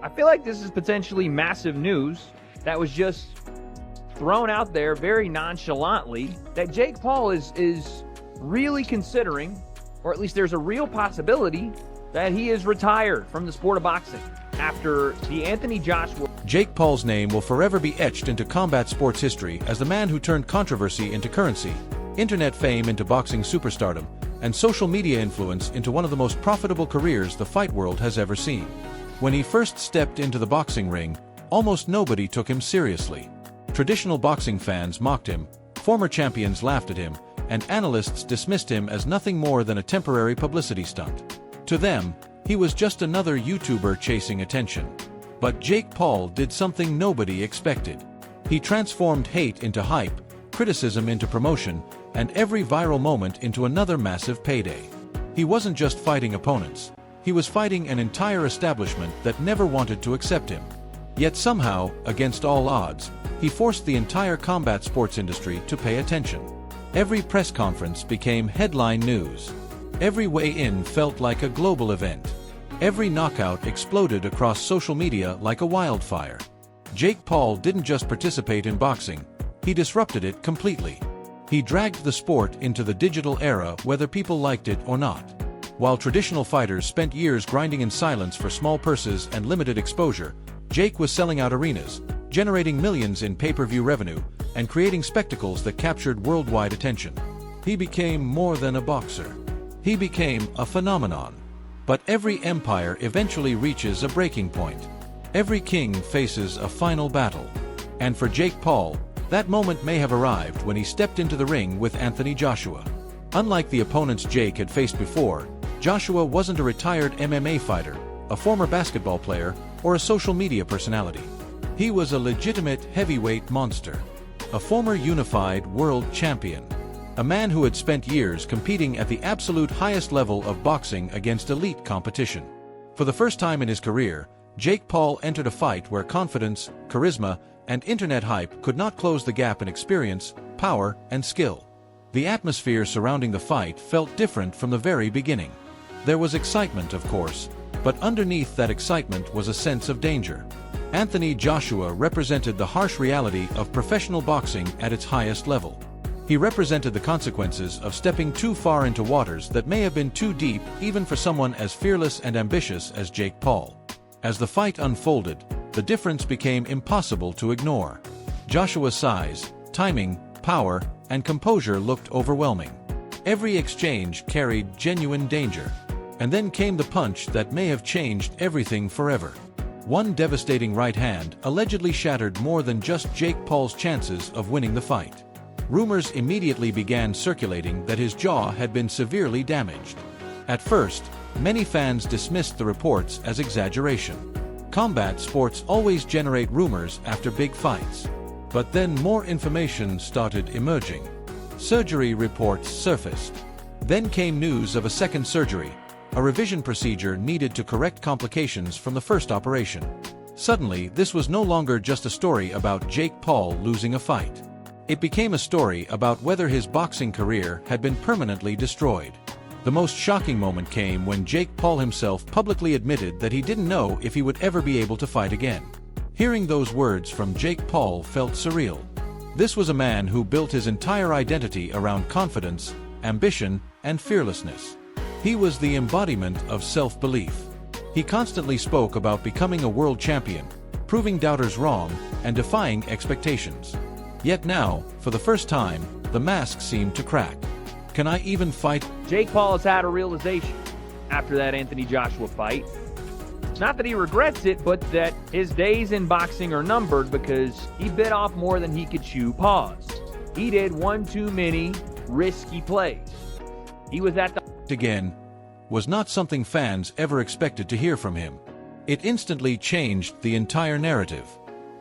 I feel like this is potentially massive news that was just thrown out there very nonchalantly, that Jake Paul is really considering, or at least there's a real possibility, that he is retired from the sport of boxing after the Anthony Joshua. Jake Paul's name will forever be etched into combat sports history as the man who turned controversy into currency, internet fame into boxing superstardom, and social media influence into one of the most profitable careers the fight world has ever seen. When he first stepped into the boxing ring, almost nobody took him seriously. Traditional boxing fans mocked him, former champions laughed at him, and analysts dismissed him as nothing more than a temporary publicity stunt. To them, he was just another YouTuber chasing attention. But Jake Paul did something nobody expected. He transformed hate into hype, criticism into promotion, and every viral moment into another massive payday. He wasn't just fighting opponents. He was fighting an entire establishment that never wanted to accept him. Yet somehow, against all odds, he forced the entire combat sports industry to pay attention. Every press conference became headline news. Every weigh-in felt like a global event. Every knockout exploded across social media like a wildfire. Jake Paul didn't just participate in boxing, he disrupted it completely. He dragged the sport into the digital era whether people liked it or not. While traditional fighters spent years grinding in silence for small purses and limited exposure, Jake was selling out arenas, generating millions in pay-per-view revenue, and creating spectacles that captured worldwide attention. He became more than a boxer. He became a phenomenon. But every empire eventually reaches a breaking point. Every king faces a final battle. And for Jake Paul, that moment may have arrived when he stepped into the ring with Anthony Joshua. Unlike the opponents Jake had faced before, Joshua wasn't a retired MMA fighter, a former basketball player, or a social media personality. He was a legitimate heavyweight monster, a former unified world champion, a man who had spent years competing at the absolute highest level of boxing against elite competition. For the first time in his career, Jake Paul entered a fight where confidence, charisma, and internet hype could not close the gap in experience, power, and skill. The atmosphere surrounding the fight felt different from the very beginning. There was excitement, of course, but underneath that excitement was a sense of danger. Anthony Joshua represented the harsh reality of professional boxing at its highest level. He represented the consequences of stepping too far into waters that may have been too deep even for someone as fearless and ambitious as Jake Paul. As the fight unfolded, the difference became impossible to ignore. Joshua's size, timing, power, and composure looked overwhelming. Every exchange carried genuine danger. And then came the punch that may have changed everything forever. One devastating right hand allegedly shattered more than just Jake Paul's chances of winning the fight. Rumors immediately began circulating that his jaw had been severely damaged. At first, many fans dismissed the reports as exaggeration. Combat sports always generate rumors after big fights. But then more information started emerging. Surgery reports surfaced. Then came news of a second surgery, a revision procedure needed to correct complications from the first operation. Suddenly, this was no longer just a story about Jake Paul losing a fight. It became a story about whether his boxing career had been permanently destroyed. The most shocking moment came when Jake Paul himself publicly admitted that he didn't know if he would ever be able to fight again. Hearing those words from Jake Paul felt surreal. This was a man who built his entire identity around confidence, ambition, and fearlessness. He was the embodiment of self-belief. He constantly spoke about becoming a world champion, proving doubters wrong, and defying expectations. Yet now, for the first time, the mask seemed to crack. Can I even fight? Jake Paul has had a realization after that Anthony Joshua fight. It's not that he regrets it, but that his days in boxing are numbered because he bit off more than he could chew. Pause. He did one too many risky plays. He was at the again was not something fans ever expected to hear from him. It instantly changed the entire narrative.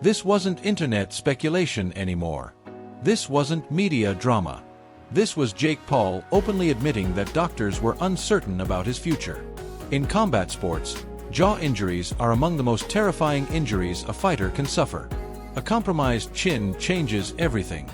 This wasn't internet speculation anymore. This wasn't media drama. This was Jake Paul openly admitting that doctors were uncertain about his future. In combat sports, jaw injuries are among the most terrifying injuries a fighter can suffer. A compromised chin changes everything.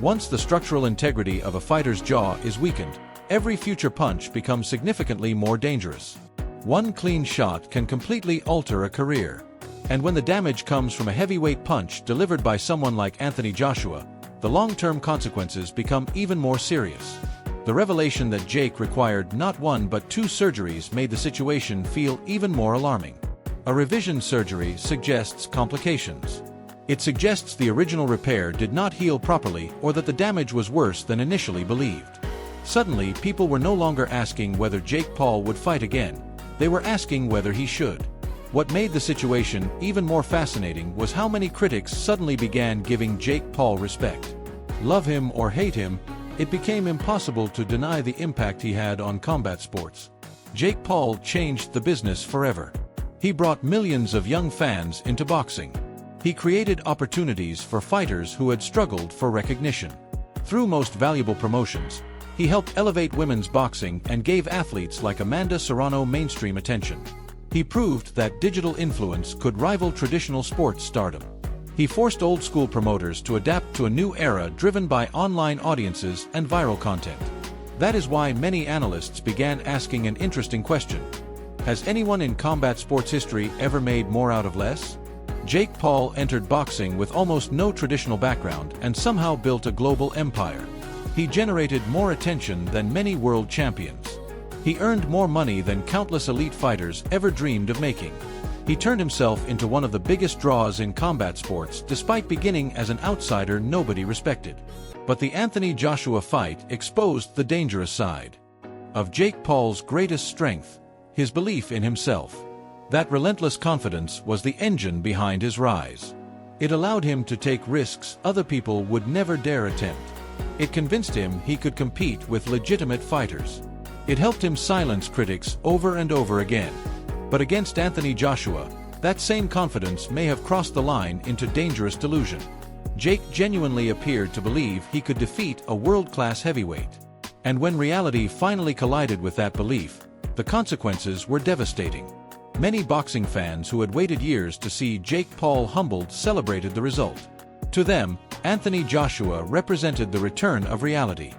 Once the structural integrity of a fighter's jaw is weakened, every future punch becomes significantly more dangerous. One clean shot can completely alter a career. And when the damage comes from a heavyweight punch delivered by someone like Anthony Joshua, the long-term consequences become even more serious. The revelation that Jake required not one but 2 surgeries made the situation feel even more alarming. A revision surgery suggests complications. It suggests the original repair did not heal properly or that the damage was worse than initially believed. Suddenly, people were no longer asking whether Jake Paul would fight again. They were asking whether he should. What made the situation even more fascinating was how many critics suddenly began giving Jake Paul respect. Love him or hate him, it became impossible to deny the impact he had on combat sports. Jake Paul changed the business forever. He brought millions of young fans into boxing. He created opportunities for fighters who had struggled for recognition. Through Most Valuable Promotions, he helped elevate women's boxing and gave athletes like Amanda Serrano mainstream attention. He proved that digital influence could rival traditional sports stardom. He forced old-school promoters to adapt to a new era driven by online audiences and viral content. That is why many analysts began asking an interesting question. Has anyone in combat sports history ever made more out of less? Jake Paul entered boxing with almost no traditional background and somehow built a global empire. He generated more attention than many world champions. He earned more money than countless elite fighters ever dreamed of making. He turned himself into one of the biggest draws in combat sports despite beginning as an outsider nobody respected. But the Anthony Joshua fight exposed the dangerous side of Jake Paul's greatest strength, his belief in himself. That relentless confidence was the engine behind his rise. It allowed him to take risks other people would never dare attempt. It convinced him he could compete with legitimate fighters. It helped him silence critics over and over again. But against Anthony Joshua, that same confidence may have crossed the line into dangerous delusion. Jake genuinely appeared to believe he could defeat a world-class heavyweight. And when reality finally collided with that belief, the consequences were devastating. Many boxing fans who had waited years to see Jake Paul humbled celebrated the result. To them, Anthony Joshua represented the return of reality.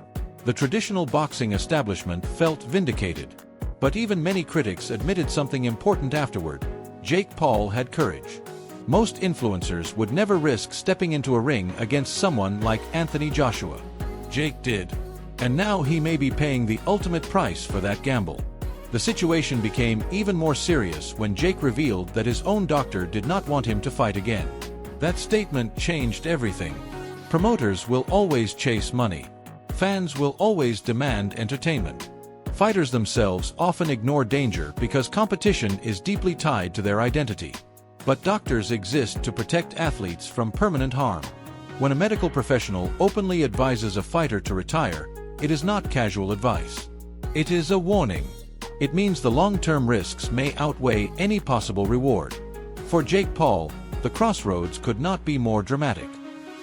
The traditional boxing establishment felt vindicated. But even many critics admitted something important afterward. Jake Paul had courage. Most influencers would never risk stepping into a ring against someone like Anthony Joshua. Jake did. And now he may be paying the ultimate price for that gamble. The situation became even more serious when Jake revealed that his own doctor did not want him to fight again. That statement changed everything. Promoters will always chase money. Fans will always demand entertainment. Fighters themselves often ignore danger because competition is deeply tied to their identity. But doctors exist to protect athletes from permanent harm. When a medical professional openly advises a fighter to retire, it is not casual advice. It is a warning. It means the long-term risks may outweigh any possible reward. For Jake Paul, the crossroads could not be more dramatic.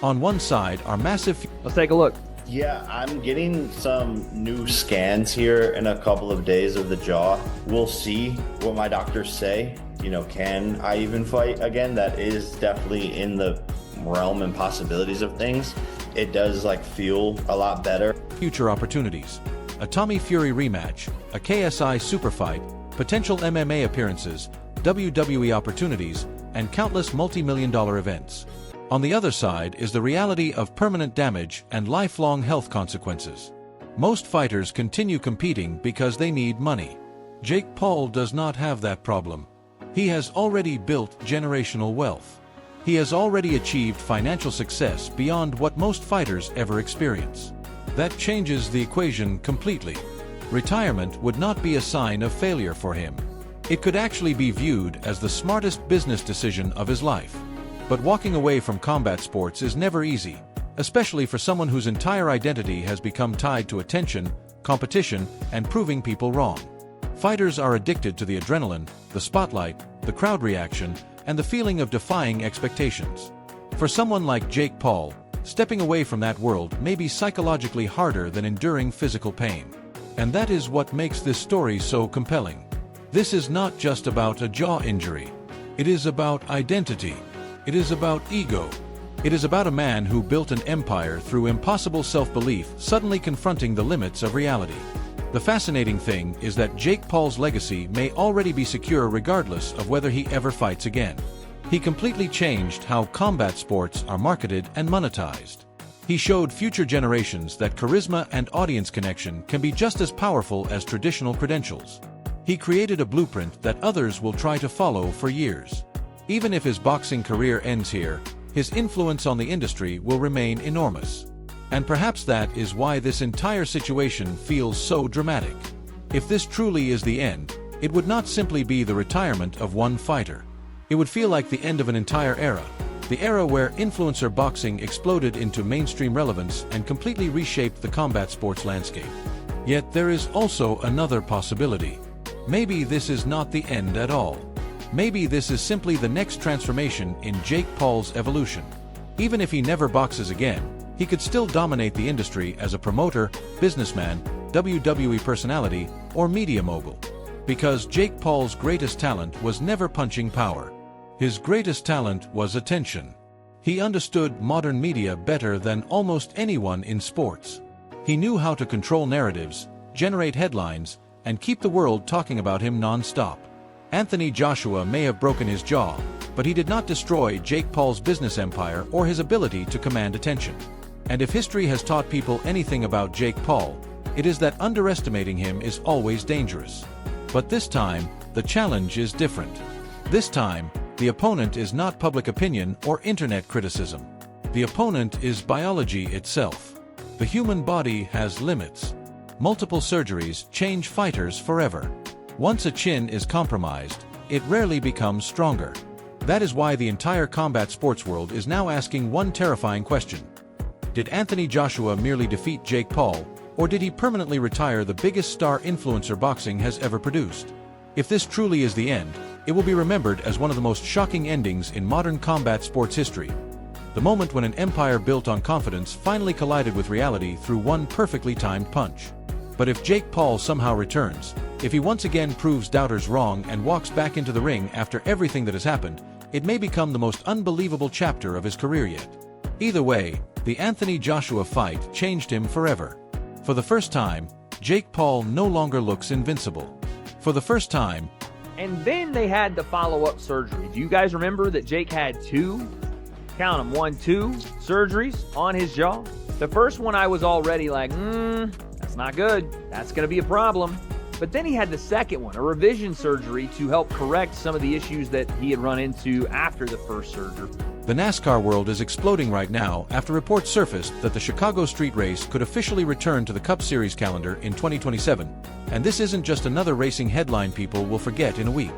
On one side are massive... Let's take a look. Yeah, I'm getting some new scans here in a couple of days of the jaw. We'll see what my doctors say. Can I even fight again? That is definitely in the realm and possibilities of things. It does feel a lot better. Future opportunities. A Tommy Fury rematch, a KSI super fight, potential MMA appearances, WWE opportunities, and countless multi-million-dollar events. On the other side is the reality of permanent damage and lifelong health consequences. Most fighters continue competing because they need money. Jake Paul does not have that problem. He has already built generational wealth. He has already achieved financial success beyond what most fighters ever experience. That changes the equation completely. Retirement would not be a sign of failure for him. It could actually be viewed as the smartest business decision of his life. But walking away from combat sports is never easy, especially for someone whose entire identity has become tied to attention, competition, and proving people wrong. Fighters are addicted to the adrenaline, the spotlight, the crowd reaction, and the feeling of defying expectations. For someone like Jake Paul, stepping away from that world may be psychologically harder than enduring physical pain. And that is what makes this story so compelling. This is not just about a jaw injury. It is about identity. It is about ego. It is about a man who built an empire through impossible self-belief suddenly confronting the limits of reality. The fascinating thing is that Jake Paul's legacy may already be secure regardless of whether he ever fights again. He completely changed how combat sports are marketed and monetized. He showed future generations that charisma and audience connection can be just as powerful as traditional credentials. He created a blueprint that others will try to follow for years. Even if his boxing career ends here, his influence on the industry will remain enormous. And perhaps that is why this entire situation feels so dramatic. If this truly is the end, it would not simply be the retirement of one fighter. It would feel like the end of an entire era, the era where influencer boxing exploded into mainstream relevance and completely reshaped the combat sports landscape. Yet there is also another possibility. Maybe this is not the end at all. Maybe this is simply the next transformation in Jake Paul's evolution. Even if he never boxes again, he could still dominate the industry as a promoter, businessman, WWE personality, or media mogul. Because Jake Paul's greatest talent was never punching power. His greatest talent was attention. He understood modern media better than almost anyone in sports. He knew how to control narratives, generate headlines, and keep the world talking about him non-stop. Anthony Joshua may have broken his jaw, but he did not destroy Jake Paul's business empire or his ability to command attention. And if history has taught people anything about Jake Paul, it is that underestimating him is always dangerous. But this time, the challenge is different. This time, the opponent is not public opinion or internet criticism. The opponent is biology itself. The human body has limits. Multiple surgeries change fighters forever. Once a chin is compromised, it rarely becomes stronger. That is why the entire combat sports world is now asking one terrifying question. Did Anthony Joshua merely defeat Jake Paul, or did he permanently retire the biggest star influencer boxing has ever produced? If this truly is the end, it will be remembered as one of the most shocking endings in modern combat sports history. The moment when an empire built on confidence finally collided with reality through one perfectly timed punch. But if Jake Paul somehow returns, if he once again proves doubters wrong and walks back into the ring after everything that has happened, it may become the most unbelievable chapter of his career yet. Either way, the Anthony Joshua fight changed him forever. For the first time, Jake Paul no longer looks invincible. For the first time. And then they had the follow-up surgery. Do you guys remember that Jake had two surgeries on his jaw? The first one I was already like, that's not good. That's going to be a problem. But then he had the second one, a revision surgery to help correct some of the issues that he had run into after the first surgery. The NASCAR world is exploding right now after reports surfaced that the Chicago Street Race could officially return to the Cup Series calendar in 2027. And this isn't just another racing headline people will forget in a week.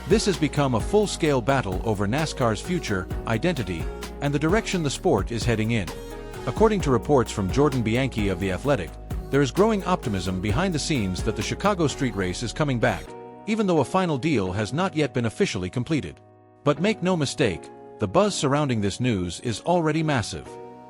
This has become a full-scale battle over NASCAR's future, identity, and the direction the sport is heading in. According to reports from Jordan Bianchi of The Athletic, there is growing optimism behind the scenes that the Chicago Street Race is coming back, even though a final deal has not yet been officially completed. But make no mistake, the buzz surrounding this news is already massive.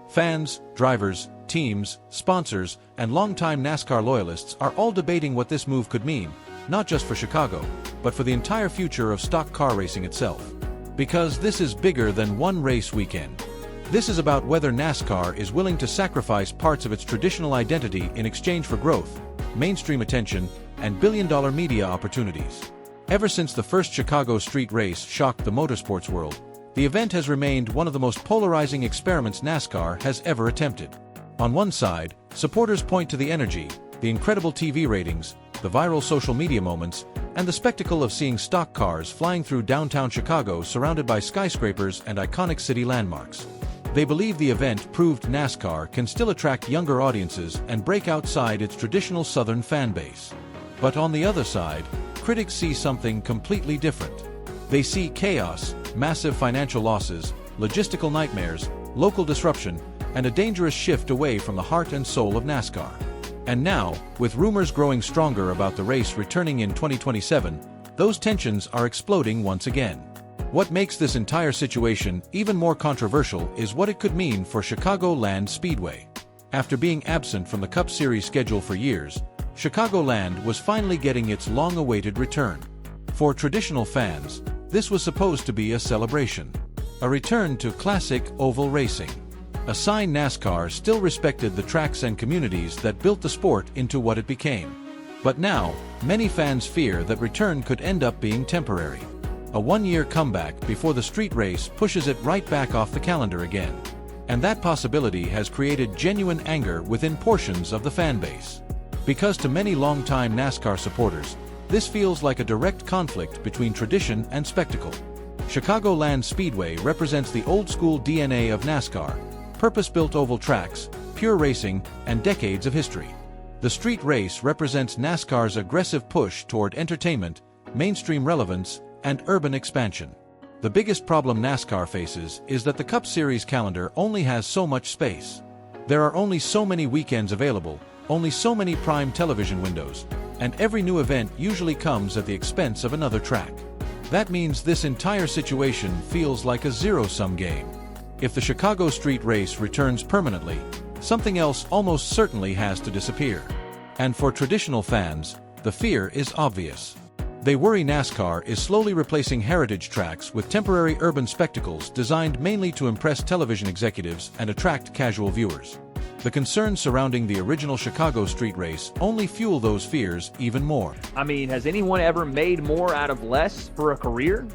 Fans, drivers, teams, sponsors, and longtime NASCAR loyalists are all debating what this move could mean, not just for Chicago, but for the entire future of stock car racing itself. Because this is bigger than one race weekend. This is about whether NASCAR is willing to sacrifice parts of its traditional identity in exchange for growth, mainstream attention, and billion-dollar media opportunities. Ever since the first Chicago Street Race shocked the motorsports world, the event has remained one of the most polarizing experiments NASCAR has ever attempted. On one side, supporters point to the energy, the incredible TV ratings, the viral social media moments, and the spectacle of seeing stock cars flying through downtown Chicago surrounded by skyscrapers and iconic city landmarks. They believe the event proved NASCAR can still attract younger audiences and break outside its traditional Southern fan base. But on the other side, critics see something completely different. They see chaos, massive financial losses, logistical nightmares, local disruption, and a dangerous shift away from the heart and soul of NASCAR. And now, with rumors growing stronger about the race returning in 2027, those tensions are exploding once again. What makes this entire situation even more controversial is what it could mean for Chicagoland Speedway. After being absent from the Cup Series schedule for years, Chicagoland was finally getting its long-awaited return. For traditional fans, this was supposed to be a celebration. A return to classic oval racing. A sign NASCAR still respected the tracks and communities that built the sport into what it became. But now, many fans fear that return could end up being temporary. A one-year comeback before the street race pushes it right back off the calendar again. And that possibility has created genuine anger within portions of the fan base. Because to many longtime NASCAR supporters, this feels like a direct conflict between tradition and spectacle. Chicagoland Speedway represents the old-school DNA of NASCAR, purpose-built oval tracks, pure racing, and decades of history. The street race represents NASCAR's aggressive push toward entertainment, mainstream relevance, and urban expansion. The biggest problem NASCAR faces is that the Cup Series calendar only has so much space. There are only so many weekends available, only so many prime television windows, and every new event usually comes at the expense of another track. That means this entire situation feels like a zero-sum game. If the Chicago street race returns permanently, something else almost certainly has to disappear. And for traditional fans, the fear is obvious. They worry NASCAR is slowly replacing heritage tracks with temporary urban spectacles designed mainly to impress television executives and attract casual viewers. The concerns surrounding the original Chicago street race only fuel those fears even more. I mean, has anyone ever made more out of less for a career?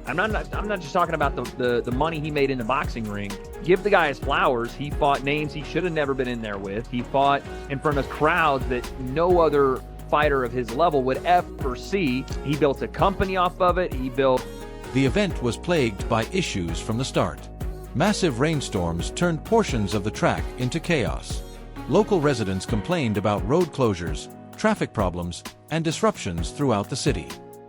I'm not just talking about the money he made in the boxing ring. Give the guy his flowers. He fought names he should have never been in there with. He fought in front of crowds that no other fighter of his level would ever see. He built a company off of it. The event was plagued by issues from the start. Massive rainstorms turned portions of the track into chaos. Local residents complained about road closures, traffic problems, and disruptions throughout the city.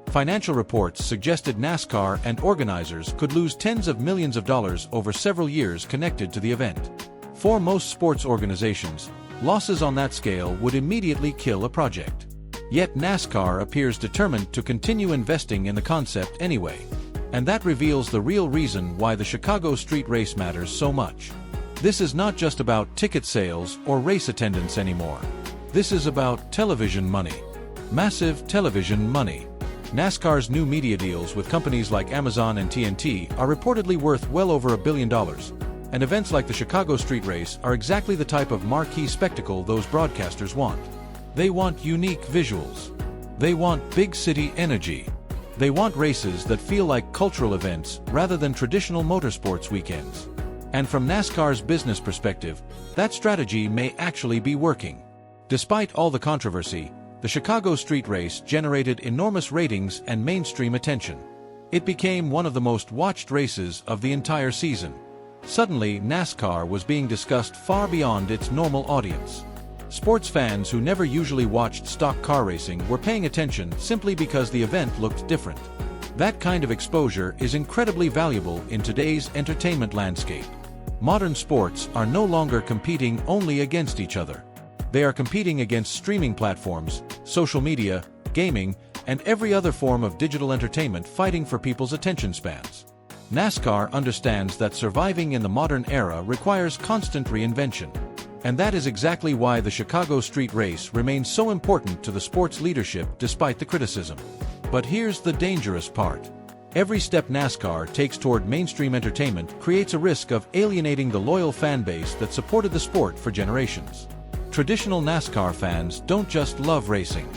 Financial reports suggested NASCAR and organizers could lose tens of millions of dollars over several years connected to the event. For most sports organizations, losses on that scale would immediately kill a project. Yet NASCAR appears determined to continue investing in the concept anyway. And that reveals the real reason why the Chicago street race matters so much. This is not just about ticket sales or race attendance anymore. This is about television money. Massive television money. NASCAR's new media deals with companies like Amazon and TNT are reportedly worth well over $1 billion. And events like the Chicago street race are exactly the type of marquee spectacle those broadcasters want. They want unique visuals. They want big city energy. They want races that feel like cultural events rather than traditional motorsports weekends. And from NASCAR's business perspective, that strategy may actually be working. Despite all the controversy, the Chicago street race generated enormous ratings and mainstream attention. It became one of the most watched races of the entire season. Suddenly, NASCAR was being discussed far beyond its normal audience. Sports fans who never usually watched stock car racing were paying attention simply because the event looked different. That kind of exposure is incredibly valuable in today's entertainment landscape. Modern sports are no longer competing only against each other. They are competing against streaming platforms, social media, gaming, and every other form of digital entertainment fighting for people's attention spans. NASCAR understands that surviving in the modern era requires constant reinvention. And that is exactly why the Chicago street race remains so important to the sport's leadership despite the criticism. But here's the dangerous part. Every step NASCAR takes toward mainstream entertainment creates a risk of alienating the loyal fan base that supported the sport for generations. Traditional NASCAR fans don't just love racing.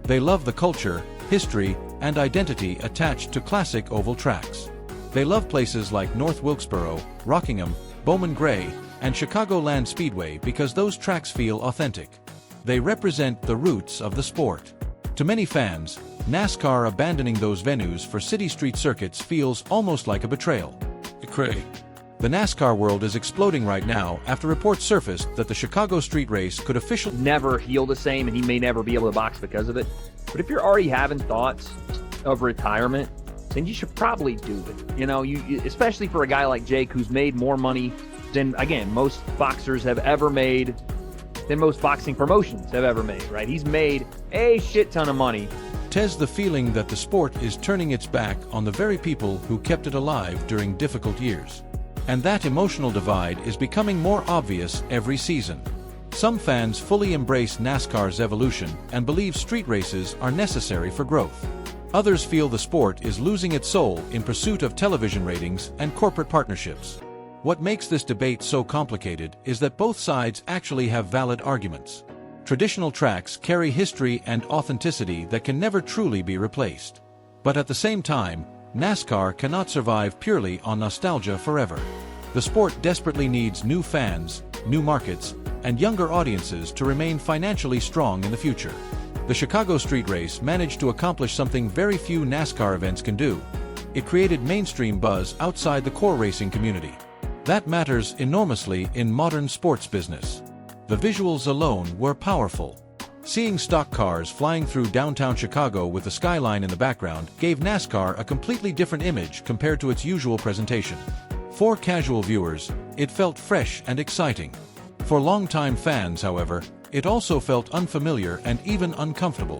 They love the culture, history, and identity attached to classic oval tracks. They love places like North Wilkesboro, Rockingham, Bowman Gray, and Chicagoland Speedway because those tracks feel authentic. They represent the roots of the sport. To many fans, NASCAR abandoning those venues for city street circuits feels almost like a betrayal. The NASCAR world is exploding right now after reports surfaced that the Chicago street race could officially Never heal the same, and he may never be able to box because of it. But if you're already having thoughts of retirement, then you should probably do it. You know, you especially for a guy like Jake who's made more money than, again, most boxers have ever made, than most boxing promotions have ever made, right? He's made a shit ton of money. Tes the feeling that the sport is turning its back on the very people who kept it alive during difficult years. And that emotional divide is becoming more obvious every season. Some fans fully embrace NASCAR's evolution and believe street races are necessary for growth. Others feel the sport is losing its soul in pursuit of television ratings and corporate partnerships. What makes this debate so complicated is that both sides actually have valid arguments. Traditional tracks carry history and authenticity that can never truly be replaced. But at the same time, NASCAR cannot survive purely on nostalgia forever. The sport desperately needs new fans, new markets, and younger audiences to remain financially strong in the future. The Chicago Street Race managed to accomplish something very few NASCAR events can do. It created mainstream buzz outside the core racing community. That matters enormously in modern sports business. The visuals alone were powerful. Seeing stock cars flying through downtown Chicago with the skyline in the background gave NASCAR a completely different image compared to its usual presentation. For casual viewers, it felt fresh and exciting. For longtime fans, however, it also felt unfamiliar and even uncomfortable.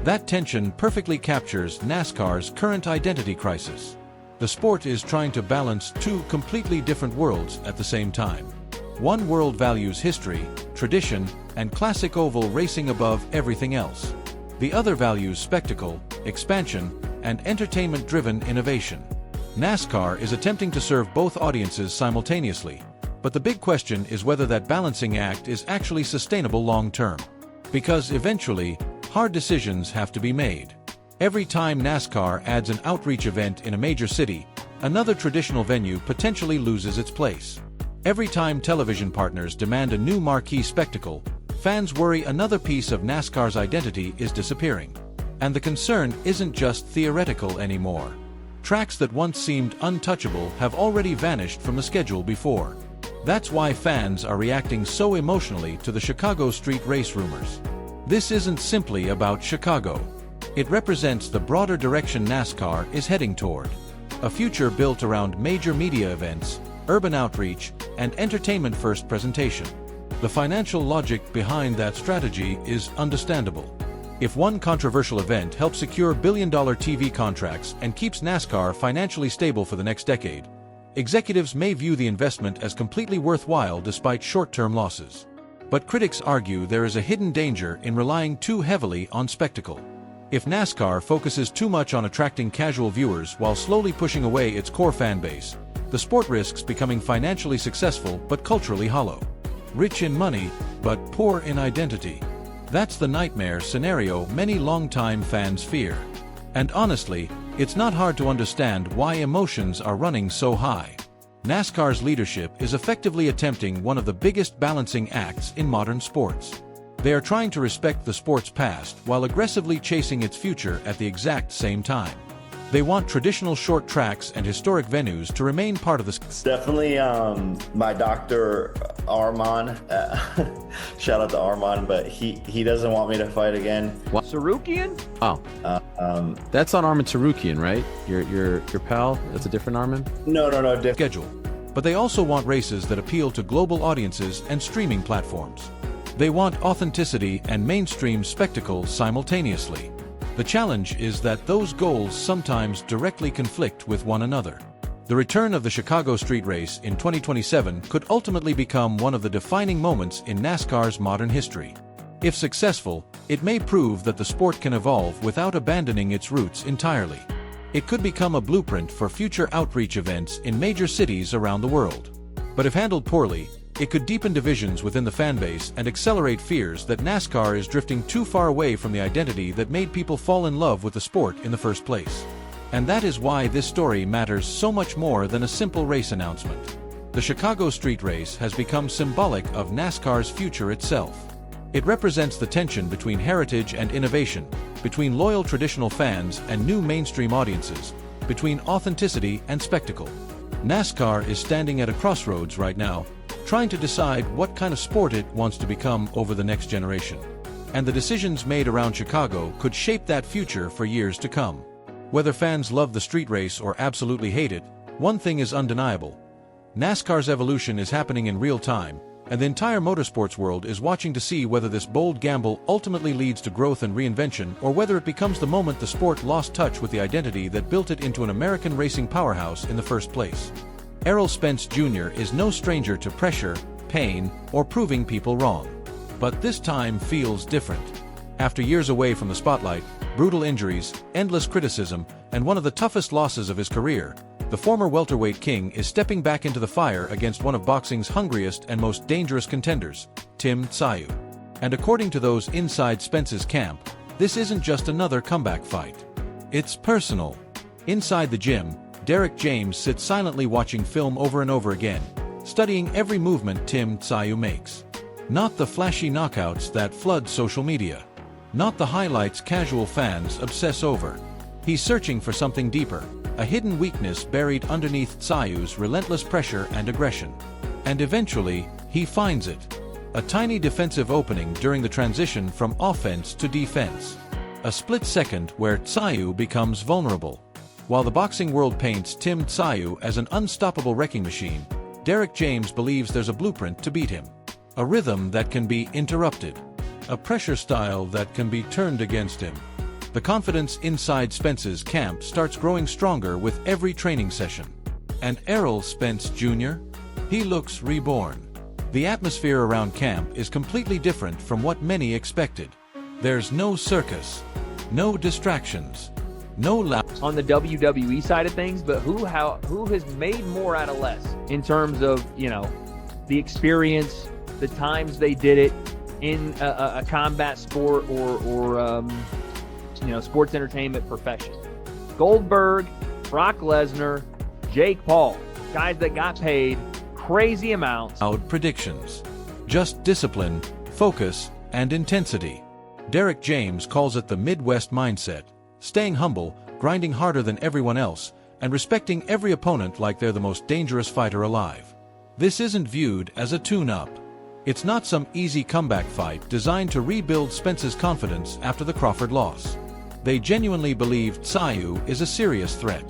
That tension perfectly captures NASCAR's current identity crisis. The sport is trying to balance two completely different worlds at the same time. One world values history, tradition, and classic oval racing above everything else. The other values spectacle, expansion, and entertainment-driven innovation. NASCAR is attempting to serve both audiences simultaneously, but the big question is whether that balancing act is actually sustainable long-term. Because eventually, hard decisions have to be made. Every time NASCAR adds an outreach event in a major city, another traditional venue potentially loses its place. Every time television partners demand a new marquee spectacle, fans worry another piece of NASCAR's identity is disappearing. And the concern isn't just theoretical anymore. Tracks that once seemed untouchable have already vanished from the schedule before. That's why fans are reacting so emotionally to the Chicago Street Race rumors. This isn't simply about Chicago. It represents the broader direction NASCAR is heading toward. A future built around major media events, urban outreach, and entertainment-first presentation. The financial logic behind that strategy is understandable. If one controversial event helps secure billion-dollar TV contracts and keeps NASCAR financially stable for the next decade, executives may view the investment as completely worthwhile despite short-term losses. But critics argue there is a hidden danger in relying too heavily on spectacle. If NASCAR focuses too much on attracting casual viewers while slowly pushing away its core fan base, the sport risks becoming financially successful but culturally hollow. Rich in money, but poor in identity. That's the nightmare scenario many longtime fans fear. And honestly, it's not hard to understand why emotions are running so high. NASCAR's leadership is effectively attempting one of the biggest balancing acts in modern sports. They are trying to respect the sport's past while aggressively chasing its future at the exact same time. They want traditional short tracks and historic venues to remain part of the... Definitely my doctor, Arman. Shout out to Arman, but he doesn't want me to fight again. What? Sarukian? Oh. That's on Armin Sarukian, right? Your pal? That's a different Armin? No. Schedule. But they also want races that appeal to global audiences and streaming platforms. They want authenticity and mainstream spectacle simultaneously. The challenge is that those goals sometimes directly conflict with one another. The return of the Chicago Street Race in 2027 could ultimately become one of the defining moments in NASCAR's modern history. If successful, it may prove that the sport can evolve without abandoning its roots entirely. It could become a blueprint for future outreach events in major cities around the world. But if handled poorly, it could deepen divisions within the fanbase and accelerate fears that NASCAR is drifting too far away from the identity that made people fall in love with the sport in the first place. And that is why this story matters so much more than a simple race announcement. The Chicago Street Race has become symbolic of NASCAR's future itself. It represents the tension between heritage and innovation, between loyal traditional fans and new mainstream audiences, between authenticity and spectacle. NASCAR is standing at a crossroads right now, trying to decide what kind of sport it wants to become over the next generation. And the decisions made around Chicago could shape that future for years to come. Whether fans love the street race or absolutely hate it, one thing is undeniable. NASCAR's evolution is happening in real time, and the entire motorsports world is watching to see whether this bold gamble ultimately leads to growth and reinvention, or whether it becomes the moment the sport lost touch with the identity that built it into an American racing powerhouse in the first place. Errol Spence Jr. is no stranger to pressure, pain, or proving people wrong. But this time feels different. After years away from the spotlight, brutal injuries, endless criticism, and one of the toughest losses of his career, the former welterweight king is stepping back into the fire against one of boxing's hungriest and most dangerous contenders, Tim Tszyu. And according to those inside Spence's camp, this isn't just another comeback fight. It's personal. Inside the gym, Derek James sits silently watching film over and over again, studying every movement Tim Tszyu makes. Not the flashy knockouts that flood social media. Not the highlights casual fans obsess over. He's searching for something deeper, a hidden weakness buried underneath Tsayu's relentless pressure and aggression. And eventually, he finds it. A tiny defensive opening during the transition from offense to defense. A split second where Tszyu becomes vulnerable. While the boxing world paints Tim Tszyu as an unstoppable wrecking machine, Derek James believes there's a blueprint to beat him. A rhythm that can be interrupted. A pressure style that can be turned against him. The confidence inside Spence's camp starts growing stronger with every training session. And Errol Spence Jr.? He looks reborn. The atmosphere around camp is completely different from what many expected. There's no circus, no distractions, no loud... On the WWE side of things, but who has made more out of less in terms of, the experience, the times they did it in a combat sport or sports entertainment profession. Goldberg, Brock Lesnar, Jake Paul, guys that got paid crazy amounts. Loud predictions. Just discipline, focus, and intensity. Derek James calls it the Midwest mindset, staying humble, grinding harder than everyone else, and respecting every opponent like they're the most dangerous fighter alive. This isn't viewed as a tune-up. It's not some easy comeback fight designed to rebuild Spence's confidence after the Crawford loss. They genuinely believe Tszyu is a serious threat.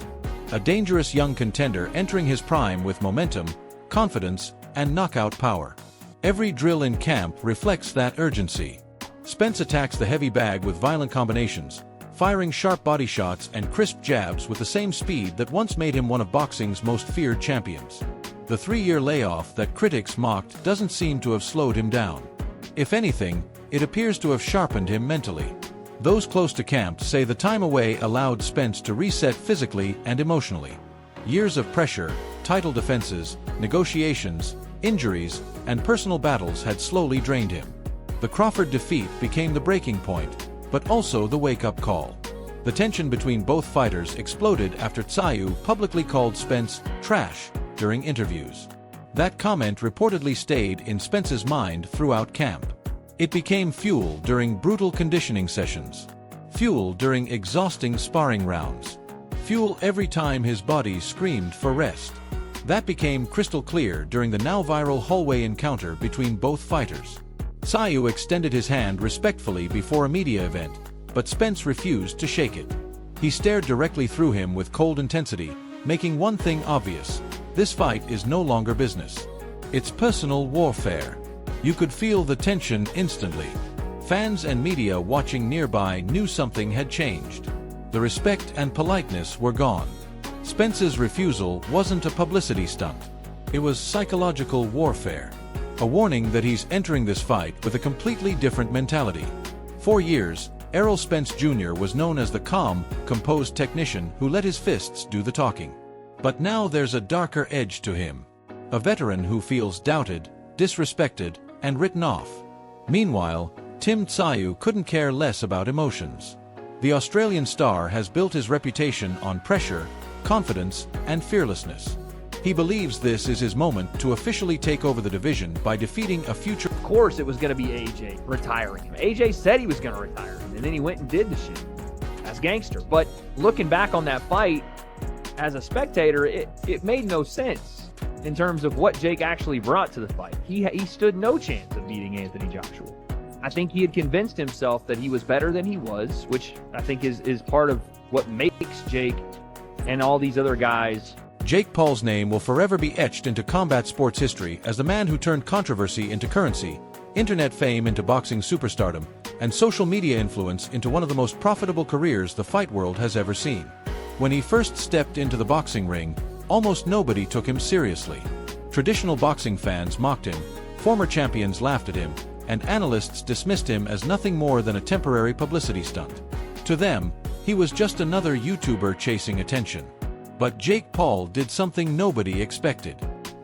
A dangerous young contender entering his prime with momentum, confidence, and knockout power. Every drill in camp reflects that urgency. Spence attacks the heavy bag with violent combinations, firing sharp body shots and crisp jabs with the same speed that once made him one of boxing's most feared champions. The 3-year layoff that critics mocked doesn't seem to have slowed him down. If anything, it appears to have sharpened him mentally. Those close to camp say the time away allowed Spence to reset physically and emotionally. Years of pressure, title defenses, negotiations, injuries, and personal battles had slowly drained him. The Crawford defeat became the breaking point, but also the wake-up call. The tension between both fighters exploded after Tszyu publicly called Spence trash during interviews. That comment reportedly stayed in Spence's mind throughout camp. It became fuel during brutal conditioning sessions, fuel during exhausting sparring rounds, fuel every time his body screamed for rest. That became crystal clear during the now-viral hallway encounter between both fighters. Tszyu extended his hand respectfully before a media event, but Spence refused to shake it. He stared directly through him with cold intensity, making one thing obvious: this fight is no longer business. It's personal warfare. You could feel the tension instantly. Fans and media watching nearby knew something had changed. The respect and politeness were gone. Spence's refusal wasn't a publicity stunt. It was psychological warfare. A warning that he's entering this fight with a completely different mentality. For years, Errol Spence Jr. was known as the calm, composed technician who let his fists do the talking. But now there's a darker edge to him. A veteran who feels doubted, disrespected, and written off. Meanwhile, Tim Tszyu couldn't care less about emotions. The Australian star has built his reputation on pressure, confidence, and fearlessness. He believes this is his moment to officially take over the division by defeating a future... Of course it was going to be AJ retiring him. AJ said he was going to retire him, and then he went and did the shit. That's gangster. But looking back on that fight, as a spectator, it made no sense in terms of what Jake actually brought to the fight. He stood no chance of beating Anthony Joshua. I think he had convinced himself that he was better than he was, which I think is part of what makes Jake and all these other guys. Jake Paul's name will forever be etched into combat sports history as the man who turned controversy into currency, internet fame into boxing superstardom, and social media influence into one of the most profitable careers the fight world has ever seen. When he first stepped into the boxing ring, almost nobody took him seriously. Traditional boxing fans mocked him, former champions laughed at him, and analysts dismissed him as nothing more than a temporary publicity stunt. To them, he was just another YouTuber chasing attention. But Jake Paul did something nobody expected.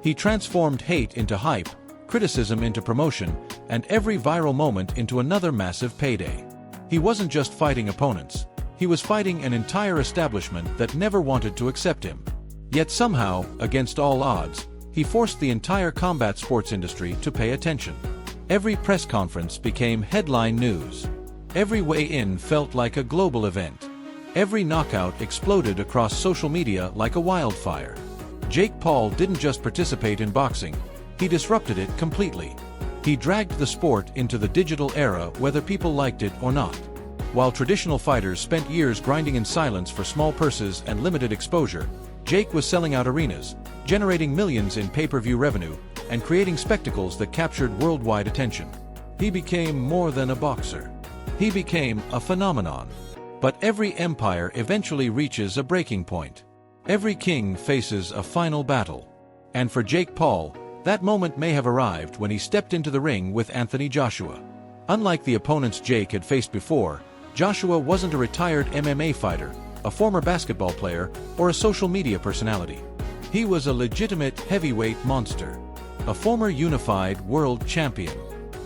He transformed hate into hype, criticism into promotion, and every viral moment into another massive payday. He wasn't just fighting opponents. He was fighting an entire establishment that never wanted to accept him. Yet somehow, against all odds, he forced the entire combat sports industry to pay attention. Every press conference became headline news. Every weigh-in felt like a global event. Every knockout exploded across social media like a wildfire. Jake Paul didn't just participate in boxing, he disrupted it completely. He dragged the sport into the digital era whether people liked it or not. While traditional fighters spent years grinding in silence for small purses and limited exposure, Jake was selling out arenas, generating millions in pay-per-view revenue, and creating spectacles that captured worldwide attention. He became more than a boxer. He became a phenomenon. But every empire eventually reaches a breaking point. Every king faces a final battle. And for Jake Paul, that moment may have arrived when he stepped into the ring with Anthony Joshua. Unlike the opponents Jake had faced before, Joshua wasn't a retired MMA fighter, a former basketball player, or a social media personality. He was a legitimate heavyweight monster. A former unified world champion.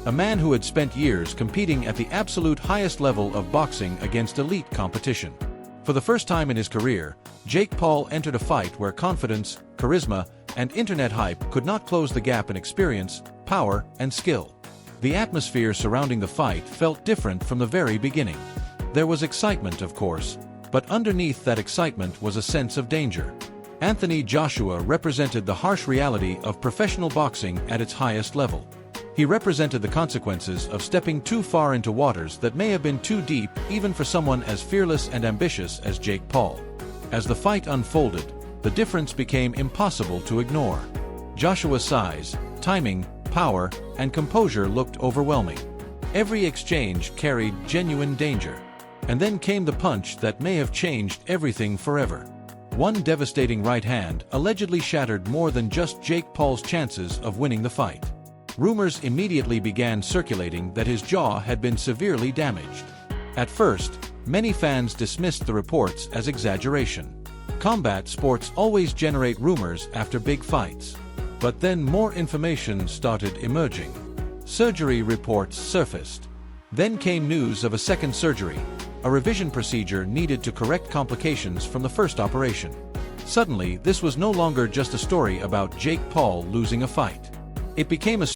A man who had spent years competing at the absolute highest level of boxing against elite competition. For the first time in his career, Jake Paul entered a fight where confidence, charisma, and internet hype could not close the gap in experience, power, and skill. The atmosphere surrounding the fight felt different from the very beginning. There was excitement, of course, but underneath that excitement was a sense of danger. Anthony Joshua represented the harsh reality of professional boxing at its highest level. He represented the consequences of stepping too far into waters that may have been too deep even for someone as fearless and ambitious as Jake Paul. As the fight unfolded, the difference became impossible to ignore. Joshua's size, timing, power, and composure looked overwhelming. Every exchange carried genuine danger. And then came the punch that may have changed everything forever. One devastating right hand allegedly shattered more than just Jake Paul's chances of winning the fight. Rumors immediately began circulating that his jaw had been severely damaged. At first, many fans dismissed the reports as exaggeration. Combat sports always generate rumors after big fights. But then more information started emerging. Surgery reports surfaced. Then came news of a second surgery, a revision procedure needed to correct complications from the first operation. Suddenly, this was no longer just a story about Jake Paul losing a fight. It became a